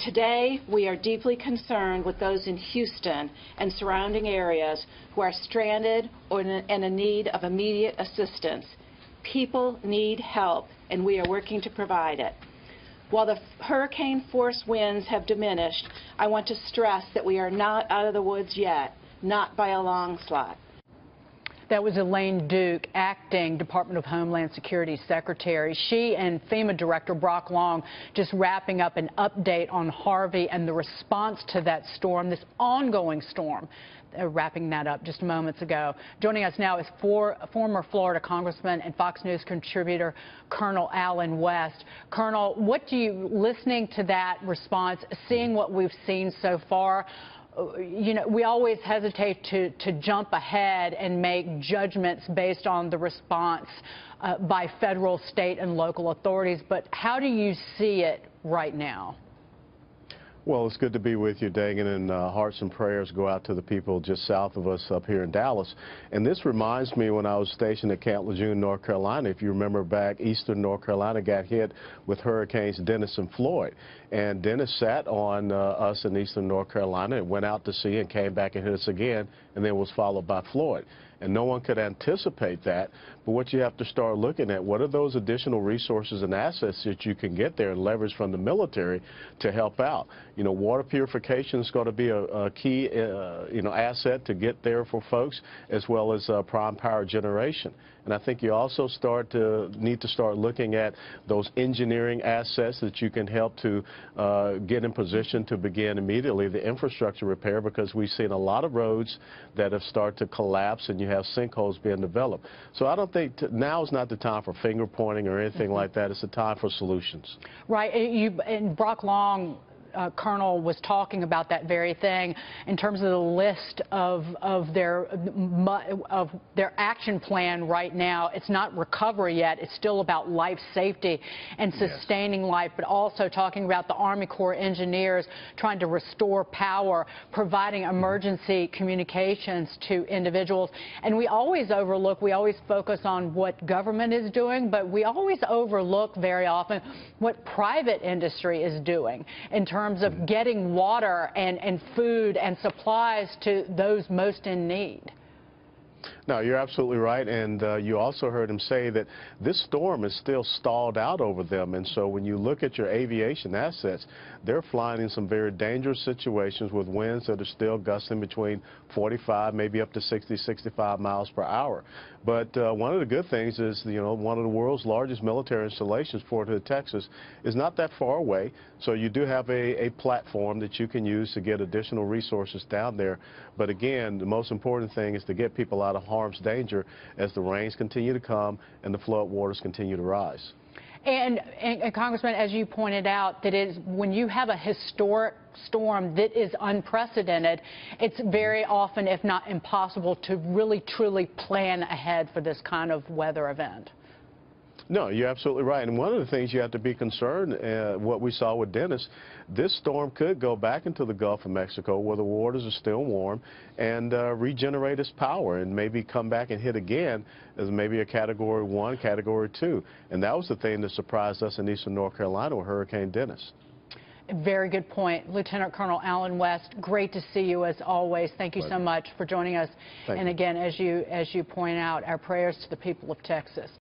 Today, we are deeply concerned with those in Houston and surrounding areas who are stranded or in need of immediate assistance. People need help, and we are working to provide it. While the hurricane force winds have diminished, I want to stress that we are not out of the woods yet, not by a long shot. That was Elaine Duke, acting Department of Homeland Security Secretary. She and FEMA Director Brock Long just wrapping up an update on Harvey and the response to that storm, this ongoing storm. Wrapping that up just moments ago. Joining us now is former Florida Congressman and Fox News contributor Colonel Allen West. Colonel, what do you, listening to that response, seeing what we've seen so far, you know, we always hesitate to jump ahead and make judgments based on the response by federal, state, and local authorities, but how do you see it right now? Well, it's good to be with you, Dagan, and hearts and prayers go out to the people just south of us up here in Dallas. And this reminds me when I was stationed at Camp Lejeune, North Carolina. If you remember back, eastern North Carolina got hit with hurricanes Dennis and Floyd. And Dennis sat on us in eastern North Carolina and went out to sea and came back and hit us again, and then was followed by Floyd. And no one could anticipate that. But what you have to start looking at, what are those additional resources and assets that you can get there and leverage from the military to help out? You know, water purification is going to be a key, asset to get there for folks, as well as prime power generation. And I think you also need to start looking at those engineering assets that you can help to get in position to begin immediately the infrastructure repair, because we've seen a lot of roads that have started to collapse and you have sinkholes being developed. So I don't think now is not the time for finger pointing or anything like that. It's the time for solutions. Right. And Brock Long, Colonel, was talking about that very thing in terms of the list of their action plan right now. It's not recovery yet. It's still about life safety and sustaining life, but also talking about the Army Corps engineers trying to restore power, providing emergency communications to individuals. And we always focus on what government is doing, but we always overlook very often what private industry is doing in terms of getting water and food and supplies to those most in need. No, you're absolutely right, and you also heard him say that this storm is still stalled out over them, and so when you look at your aviation assets, they're flying in some very dangerous situations with winds that are still gusting between 45, maybe up to 60, 65 miles per hour. But one of the good things is, you know, one of the world's largest military installations, Fort Hood, Texas, is not that far away, so you do have a platform that you can use to get additional resources down there. But again, the most important thing is to get people out of harm's danger as the rains continue to come and the flood waters continue to rise. And Congressman, as you pointed out, that is when you have a historic storm that is unprecedented, it's very often, if not impossible, to really truly plan ahead for this kind of weather event. No, you're absolutely right. And one of the things you have to be concerned, what we saw with Dennis, this storm could go back into the Gulf of Mexico where the waters are still warm and regenerate its power and maybe come back and hit again as maybe a Category 1, Category 2. And that was the thing that surprised us in eastern North Carolina with Hurricane Dennis. Very good point. Lieutenant Colonel Allen West, great to see you as always. Thank you so much for joining us. And again, as you point out, our prayers to the people of Texas.